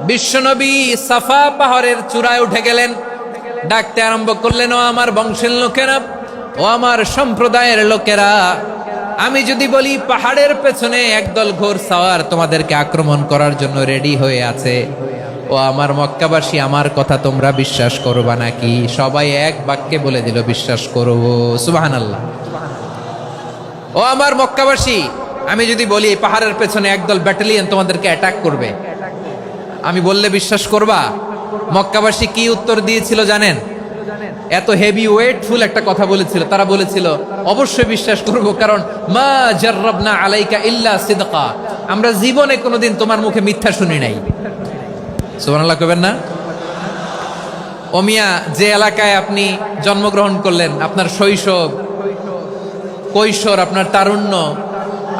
বিশ্বনবী সাফা পাহাড়ের চূড়ায় উঠে গেলেন, ডাকতে আরম্ভ করলেন, ও আমার বংশের লোকেরা, ও আমার সম্প্রদায়ের লোকেরা, আমি যদি বলি পাহাড়ের পেছনে একদল ঘোড়সাওয়ার তোমাদেরকে আক্রমণ করার জন্য রেডি হয়ে আছে, ও আমার মক্কাবাসী, আমার কথা তোমরা বিশ্বাস করবা নাকি? সবাই এক বাক্যে বলে দিল, বিশ্বাস করব। সুবহানাল্লাহ। ও আমার মক্কাবাসী, আমি যদি বলি পাহাড়ের পেছনে একদল ব্যাটালিয়ন তোমাদেরকে অ্যাটাক করবে, আমি বললে বিশ্বাস করবা? মক্কাবাসী কি উত্তর দিয়েছিল জানেন? এত হেভি ওয়েটফুল একটা কথা বলেছিল। তারা বলেছিল, অবশ্যই বিশ্বাস করব, কারণ মা জাররাবনা আলাইকা ইল্লা সিদকা, আমরা জীবনে কোনোদিন তোমার মুখে মিথ্যা শুনি নাই। সুবহানাল্লাহ কইবেন না? ও মিয়া, যে এলাকায় আপনি জন্মগ্রহণ করলেন, আপনার শৈশব, কৈশোর, আপনার তারুণ্য,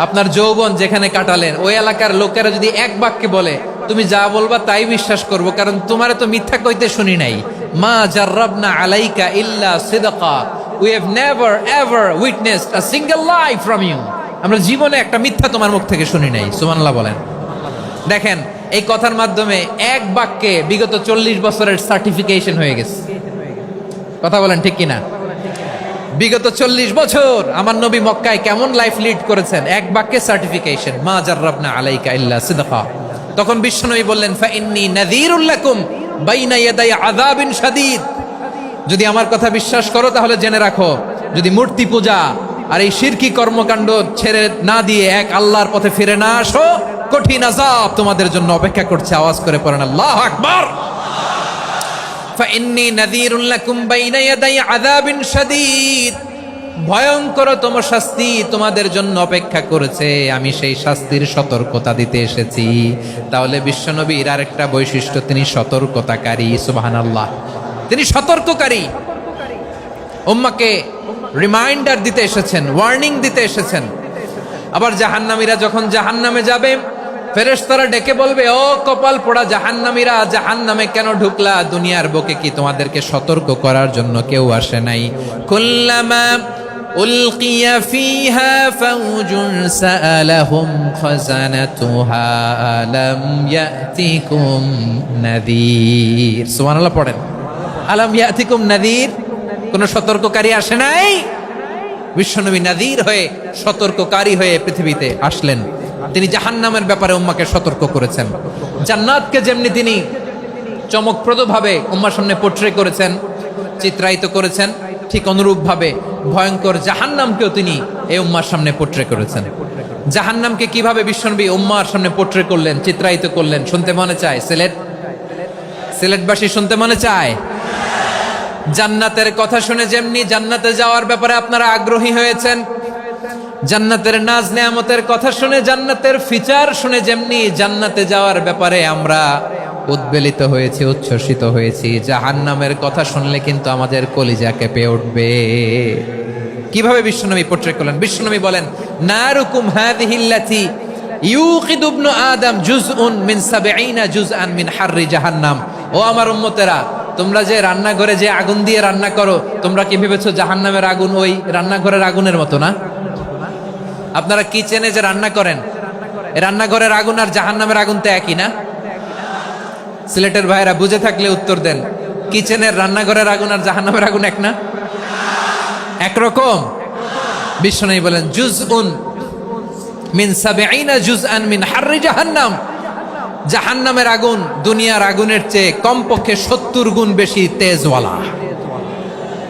আপনার যৌবন যেখানে কাটালেন, ওই এলাকার লোকেরা যদি এক বাক্যে বলে তুমি যা বলবা তাই বিশ্বাস করব, কারণ তোমারে তো মিথ্যা কইতে শুনি নাই। মা জাররাবনা আলাইকা ইল্লা সিদকা, we have never ever witnessed a single lie from you, আমরা জীবনে একটা মিথ্যা তোমার মুখ থেকে শুনি নাই। সুবহানাল্লাহ বলেন। দেখেন, এই কথার মাধ্যমে এক বাক্যে বিগত 40 বছরের সার্টিফিকেশন হয়ে গেছে। কথা বলেন ঠিক কিনা? বিগত 40 বছর আমার নবী মক্কায় কেমন লাইফ লিড করেছেন, এক বাক্যে সার্টিফিকেশন, মা জাররাবনা আলাইকা ইল্লা সিদকা। তখন বিশ্বনবী বললেন, ফাইন্নী নাযীরুল লাকুম বাইনা ইয়াদাই আযাবিন শাদীদ, যদি আমার কথা বিশ্বাস করো তাহলে জেনে রাখো, যদি মূর্তি পূজা আর এই শিরকি কর্মকাণ্ড ছেড়ে না দিয়ে এক আল্লাহর পথে ফিরে না আসো, কঠিন আযাব তোমাদের জন্য অপেক্ষা করছে। আওয়াজ করে পড়েন আল্লাহু আকবার। ফাইন্নী নাযীরুল লাকুম বাইনা ইয়াদাই আযাবিন শাদীদ, ভয়ঙ্করতম শাস্তি তোমাদের জন্য অপেক্ষা করেছে, আমি সেই শাস্তির সতর্কতা দিতে এসেছি। তাহলে বিশ্বনবীর আরেকটা বৈশিষ্ট্য, তিনি সতর্কতাকারী। সুবহানাল্লাহ, তিনি সতর্ককারী। উম্মাহকে রিমাইন্ডার দিতে এসেছেন, ওয়ার্নিং দিতে এসেছেন। আবার জাহান্নামীরা যখন জাহান্নামে যাবে, ফেরেশতারা ডেকে বলবে, ও কপাল পোড়া জাহান্নামীরা, জাহান্নামে কেন ঢুকলা? দুনিয়ার বুকে কি তোমাদেরকে সতর্ক করার জন্য কেউ আসে নাই? কুল্লামা উলকিয়া ফিহা ফাউজুন সাআলাহুম খাযানাতুহা আলাম ইয়াতিকুম নাযীর। সুবহানাল্লাহ পড়েন। আলাম ইয়াতিকুম নাযীর, কোন সতর্ককারী আসে নাই? বিশ্বনবী নাযীর হয়ে, সতর্ককারী হয়ে পৃথিবীতে আসলেন। তিনি জাহান্নামের ব্যাপারে উম্মাকে সতর্ক করেছেন। জান্নাতকে যেমনি তিনি চমকপ্রদভাবে উম্মার সামনে পোট্রে করেছেন, চিত্রায়িত করেছেন, ঠিক অনুরূপভাবে ভয়ঙ্কর জাহান্নামকেও তিনি এই উম্মার সামনে পোট্রে করেছেন। জাহান্নামকে কিভাবে বিশ্বনবী উম্মার সামনে পোট্রে করলেন, চিত্রায়িত করলেন, শুনতে মনে চায়? সিলেটবাসী শুনতে মনে চায়? জান্নাতের কথা শুনে যেমনি জান্নাতে যাওয়ার ব্যাপারে আপনারা আগ্রহী হয়েছেন, জান্নাতের নাজ নেয়ামতের কথা শুনে, জান্নাতের ফিচার শুনে যেমনি জান্নাতে যাওয়ার ব্যাপারে আমরা উদ্বেলিত হয়েছি, উচ্ছ্বসিত হয়েছি, জাহান্নামের কথা শুনলে কিন্তু আমাদের কলিজা কেঁপে উঠবে। কিভাবে বিশ্বনবী পোট্রে করলেন? বিশ্বনবী বলেন, নারুকুম হাযিহিল্লাতী ইউকিদু ইবনু আদম জুজউন মিন ৭০ জুজআন মিন হাররি জাহান্নাম। ও আমার উম্মতেরা, তোমরা যে রান্নাঘরে যে আগুন দিয়ে রান্না করো, তোমরা কি ভেবেছো জাহান্নামের আগুন ওই রান্নাঘরের আগুনের মতো না? আপনারা কিচেনে যে রান্না করেন, রান্নাঘরের আগুন আর জাহান্নামের আগুন তো একই না? সিলেটের ভাইরা বুঝে থাকলে উত্তর দেন, কিচেনের রান্নাঘরের আগুন আর জাহান্নামের আগুন এক না? একরকম? বিশ্বনবী বলেন, জুজউন মিন ৭০ জুজআন মিন হাররি জাহান্নাম, জাহান্নামের আগুন দুনিয়ার আগুনের চেয়ে কমপক্ষে ৭০ গুণ বেশি তেজওয়ালা।